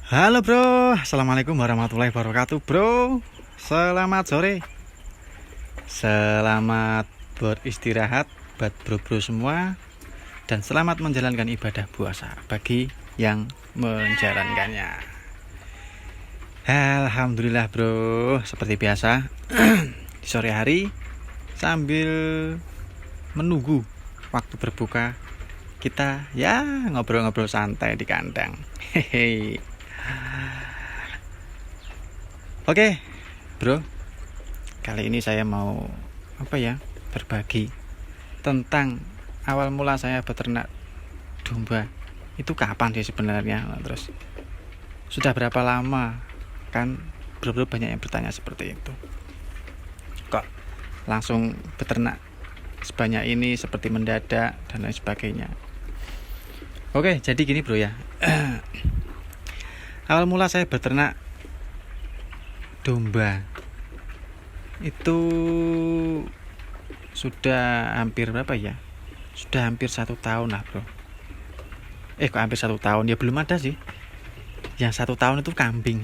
Halo bro, assalamualaikum warahmatullahi wabarakatuh bro. Selamat sore, selamat beristirahat buat bro-bro semua, dan selamat menjalankan ibadah puasa bagi yang menjalankannya. Alhamdulillah bro, seperti biasa di sore hari sambil menunggu waktu berbuka, kita ya ngobrol-ngobrol santai di kandang. Hehe. Oke, bro. Kali ini saya mau berbagi tentang awal mula saya beternak domba. Itu kapan sih sebenarnya? Terus sudah berapa lama? Kan bro-bro banyak yang bertanya seperti itu. Kok langsung beternak sebanyak ini, seperti mendadak dan lain sebagainya. Oke, jadi gini bro ya. Awal mula saya beternak domba itu sudah hampir berapa ya? Sudah hampir 1 tahun lah bro. Kok hampir 1 tahun? Ya belum ada sih. Yang 1 tahun itu kambing.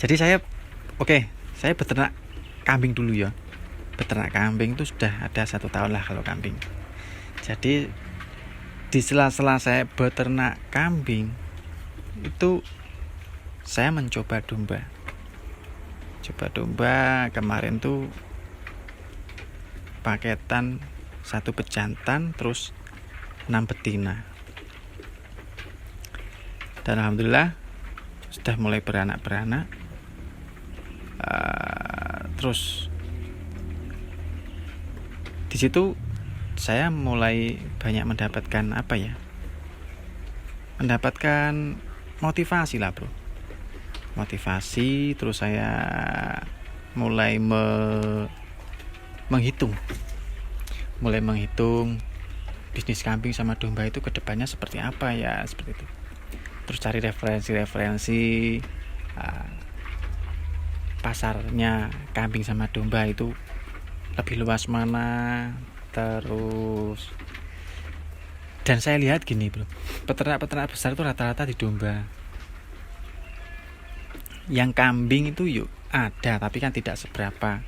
Jadi saya beternak kambing dulu ya. Beternak kambing itu sudah ada 1 tahun lah kalau kambing. Jadi di sela-sela saya beternak kambing itu saya mencoba domba. Kemarin tuh paketan 1 pejantan terus 6 betina. Dan alhamdulillah sudah mulai beranak. Terus di situ saya mulai banyak mendapatkan mendapatkan motivasi lah bro. Terus saya mulai menghitung bisnis kambing sama domba itu kedepannya seperti apa ya, seperti itu. Terus cari referensi pasarnya kambing sama domba itu lebih luas mana. Terus dan saya lihat gini bro, peternak besar itu rata-rata di domba. Yang kambing itu ada, tapi kan tidak seberapa.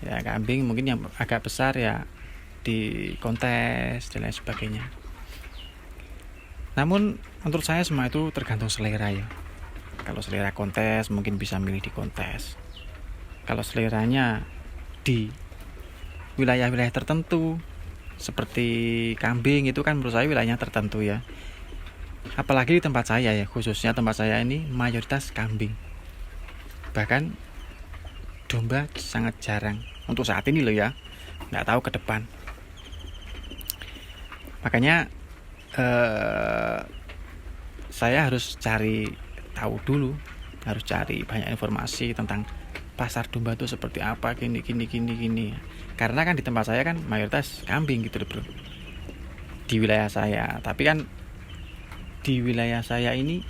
Ya kambing mungkin yang agak besar ya di kontes dan lain sebagainya. Namun menurut saya semua itu tergantung selera ya. Kalau selera kontes mungkin bisa milih di kontes. Kalau seleranya di wilayah-wilayah tertentu seperti kambing itu kan menurut saya wilayahnya tertentu ya. Apalagi di tempat saya ya, khususnya tempat saya ini mayoritas kambing. Bahkan domba sangat jarang untuk saat ini loh ya. Nggak tahu ke depan. Makanya saya harus cari tahu dulu, harus cari banyak informasi tentang pasar domba itu seperti apa, gini. Karena kan di tempat saya kan mayoritas kambing gitu loh bro, di wilayah saya. Tapi kan di wilayah saya ini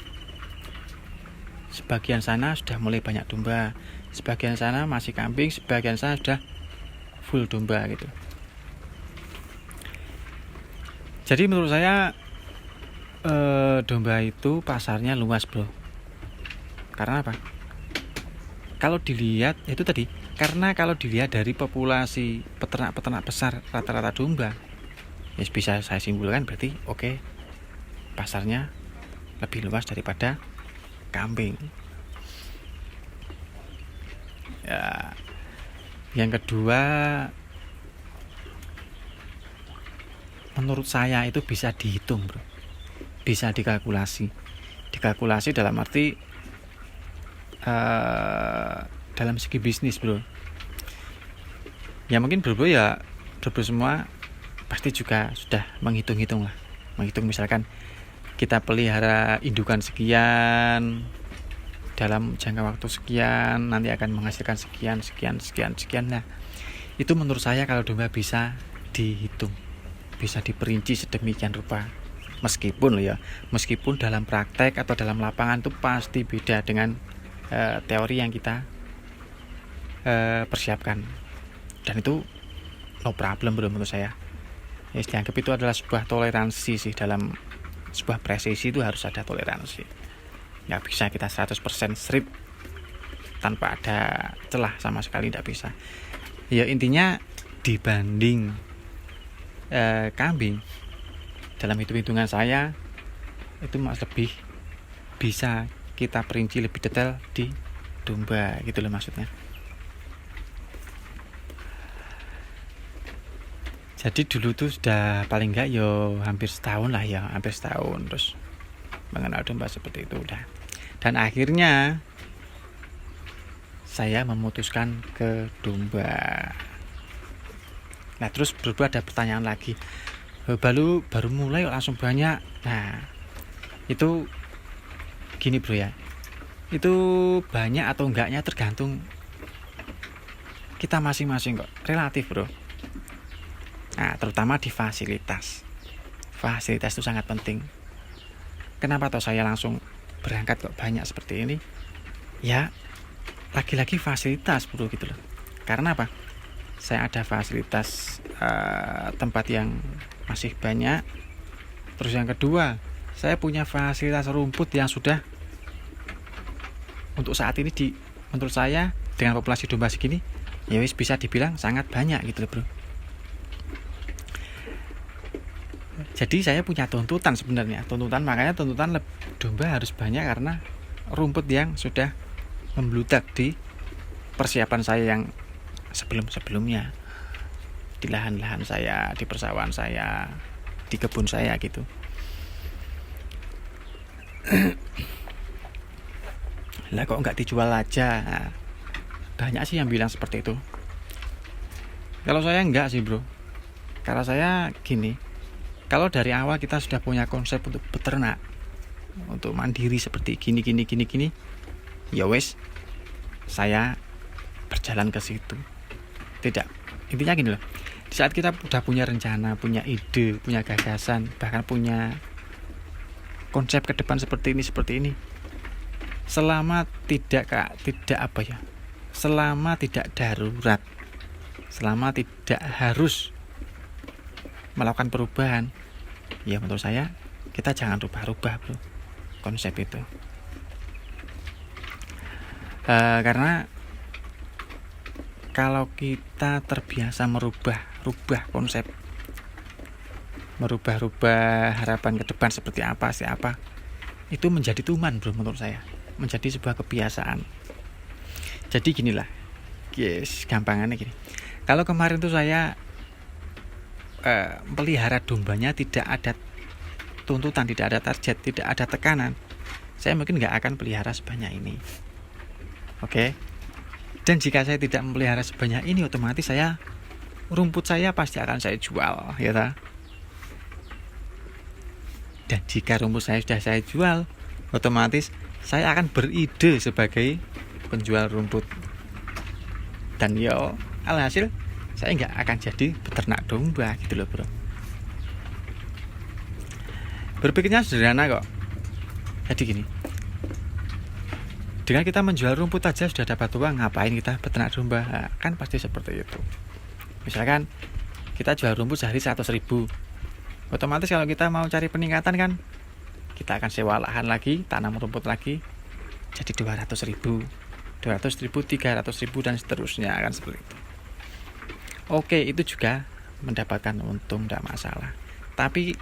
sebagian sana sudah mulai banyak domba, sebagian sana masih kambing, sebagian sana sudah full domba gitu. Jadi menurut saya domba itu pasarnya luas bro. Karena apa? Kalau dilihat itu tadi, karena kalau dilihat dari populasi peternak besar rata-rata domba, ya bisa saya simpulkan berarti pasarnya lebih luas daripada kambing. Ya, yang kedua, menurut saya itu bisa dihitung bro, bisa dikalkulasi dalam arti dalam segi bisnis bro. Ya mungkin bro semua pasti juga sudah menghitung misalkan kita pelihara indukan sekian dalam jangka waktu sekian, nanti akan menghasilkan sekian. Nah, itu menurut saya kalau domba bisa dihitung, bisa diperinci sedemikian rupa. Meskipun dalam praktek atau dalam lapangan itu pasti beda dengan teori yang kita persiapkan. Dan itu no problem bro menurut saya. Dianggap itu adalah sebuah toleransi sih dalam sebuah presisi itu harus ada toleransi. Nggak bisa kita 100% strip tanpa ada celah sama sekali, nggak bisa. Ya intinya dibanding kambing, dalam hitung-hitungan saya itu lebih bisa kita perinci lebih detail di domba gitu loh maksudnya. Jadi dulu tuh sudah paling enggak hampir setahun lah ya, hampir setahun terus mengenal domba seperti itu udah. Dan akhirnya saya memutuskan ke domba. Nah terus berubah ada pertanyaan lagi, baru mulai langsung banyak. Nah itu gini bro ya, itu banyak atau enggaknya tergantung kita masing-masing kok, relatif bro. Nah terutama di fasilitas itu sangat penting. Kenapa toh saya langsung berangkat kok banyak seperti ini? Ya lagi-lagi fasilitas bro gitu loh. Karena apa? Saya ada fasilitas tempat yang masih banyak. Terus yang kedua, saya punya fasilitas rumput yang sudah untuk saat ini menurut saya dengan populasi domba segini ya wis bisa dibilang sangat banyak gitu loh bro. Jadi saya punya tuntutan sebenarnya, makanya tuntutan domba harus banyak karena rumput yang sudah membludak di persiapan saya yang sebelumnya, di lahan-lahan saya, di persawahan saya, di kebun saya gitu. Lah kok nggak dijual aja? Nah, banyak sih yang bilang seperti itu. Kalau saya enggak sih bro, karena saya gini, kalau dari awal kita sudah punya konsep untuk beternak, untuk mandiri seperti gini, ya wes, saya berjalan ke situ. Tidak, intinya gini loh. Di saat kita sudah punya rencana, punya ide, punya gagasan, bahkan punya konsep ke depan seperti ini, selama selama tidak darurat, selama tidak harus melakukan perubahan, ya menurut saya kita jangan rubah-rubah bro konsep itu. Karena kalau kita terbiasa merubah konsep, merubah harapan ke depan seperti apa, itu menjadi tuman bro menurut saya, menjadi sebuah kebiasaan. Jadi ginilah, gampangannya gini. Kalau kemarin tuh saya pelihara dombanya tidak ada tuntutan, tidak ada target, tidak ada tekanan, saya mungkin nggak akan pelihara sebanyak ini. Oke. Dan jika saya tidak memelihara sebanyak ini, otomatis rumput saya pasti akan saya jual, ya ta? Dan jika rumput saya sudah saya jual, otomatis saya akan beride sebagai penjual rumput. Dan alhasil saya nggak akan jadi peternak domba gitu loh bro. Berpikirnya sederhana kok. Jadi gini, dengan kita menjual rumput aja sudah dapat uang, ngapain kita peternak domba? Nah, kan pasti seperti itu. Misalkan kita jual rumput sehari 100.000, otomatis kalau kita mau cari peningkatan kan kita akan sewa lahan lagi, tanam rumput lagi, jadi 200.000, 300.000 dan seterusnya, kan seperti itu. Oke, itu juga mendapatkan untung, tidak masalah. Tapi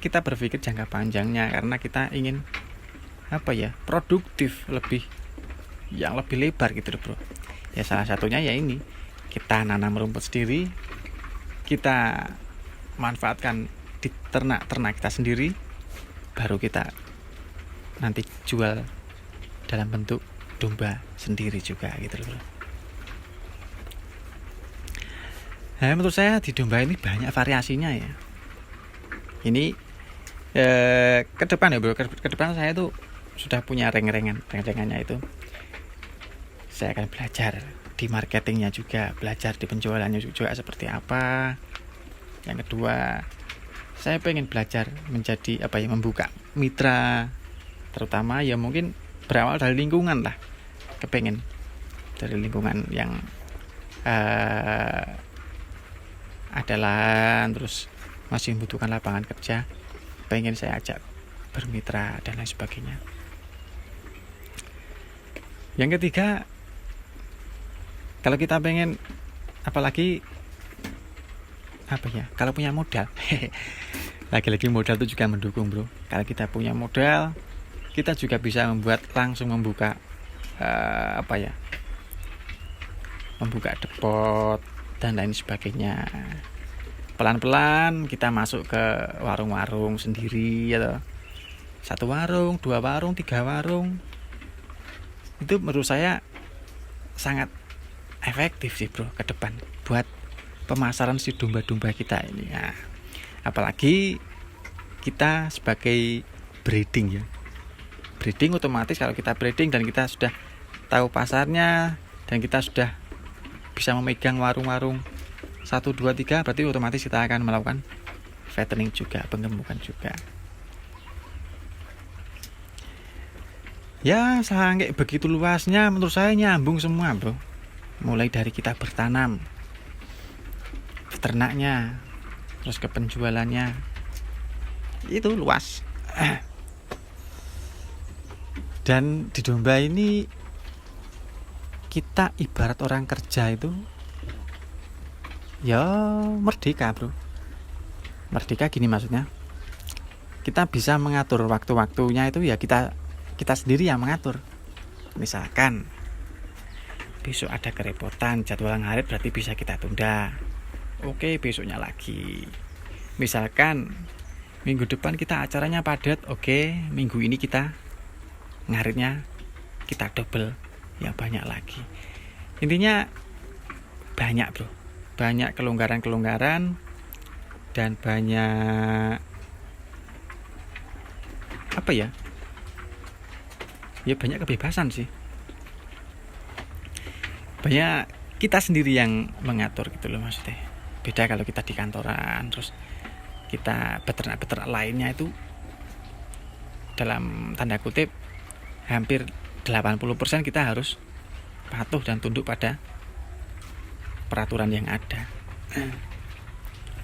kita berpikir jangka panjangnya, karena kita ingin produktif, lebih lebar gitu loh bro. Ya salah satunya ya ini, kita nanam rumput sendiri, kita manfaatkan di ternak kita sendiri, baru kita nanti jual dalam bentuk domba sendiri juga gitu loh bro. Nah, menurut saya di domba ini banyak variasinya ya. Ini ke depan ya bro, ke depan saya tuh sudah punya rengengannya itu. Saya akan belajar di marketingnya juga, belajar di penjualannya juga seperti apa. Yang kedua, saya pengen belajar menjadi membuka mitra, terutama ya mungkin berawal dari lingkungan lah. Kepengen dari lingkungan yang ada lahan, terus masih membutuhkan lapangan kerja, pengen saya ajak bermitra dan lain sebagainya. Yang ketiga, kalau kita pengen, apalagi kalau punya modal lagi-lagi modal itu juga mendukung, bro. Kalau kita punya modal, kita juga bisa langsung membuka membuka depot dan lain sebagainya. Pelan-pelan kita masuk ke warung-warung sendiri, atau 1 warung, 2 warung, 3 warung. Itu menurut saya sangat efektif sih, bro, ke depan buat pemasaran si domba-domba kita ini. Nah, apalagi kita sebagai breeding ya. Breeding otomatis kalau kita breeding dan kita sudah tahu pasarnya dan kita sudah bisa memegang warung-warung 1, 2, 3, berarti otomatis kita akan melakukan fattening juga, penggemukan juga. Ya, sampai begitu luasnya menurut saya nyambung semua, bro. Mulai dari kita bertanam, peternaknya, terus ke penjualannya, itu luas. Dan di domba ini kita ibarat orang kerja itu ya merdeka, bro. Merdeka gini maksudnya, kita bisa mengatur waktu-waktunya itu ya kita sendiri yang mengatur. Misalkan besok ada kerepotan jadwal ngarit, berarti bisa kita tunda, oke, besoknya lagi. Misalkan minggu depan kita acaranya padat, oke, minggu ini kita ngaritnya kita double, ya banyak lagi. Intinya banyak, bro, banyak kelonggaran dan banyak banyak kebebasan sih. Banyak kita sendiri yang mengatur gitu loh maksudnya. Beda kalau kita di kantoran, terus kita beternak lainnya itu dalam tanda kutip hampir 80% kita harus patuh dan tunduk pada peraturan yang ada.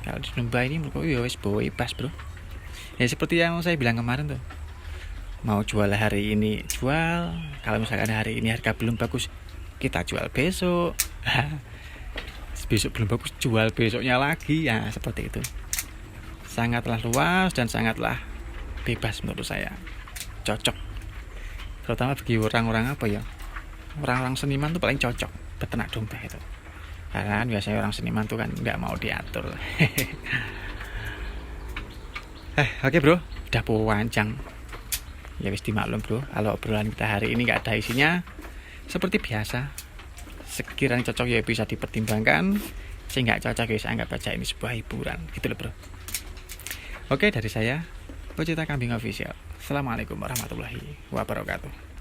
Kalau di domba ini menurutku ya wis bebas, bro. Ya seperti yang saya bilang kemarin tuh, mau jual hari ini jual, kalau misalkan hari ini harga belum bagus kita jual besok, besok belum bagus jual besoknya lagi, ya seperti itu. Sangatlah luas dan sangatlah bebas menurut saya, cocok terutama bagi orang-orang orang-orang seniman tuh paling cocok beternak domba itu, karena biasanya orang seniman tuh kan nggak mau diatur. Oke, bro, udah panjang ya, wis dimaklum, bro, kalau obrolan kita hari ini nggak ada isinya. Seperti biasa, sekiranya cocok ya bisa dipertimbangkan, sehingga cocok ya saya anggap aja ini sebuah hiburan gitu loh, bro. Oke, dari saya Pecinta Kambing Official. Assalamualaikum warahmatullahi wabarakatuh.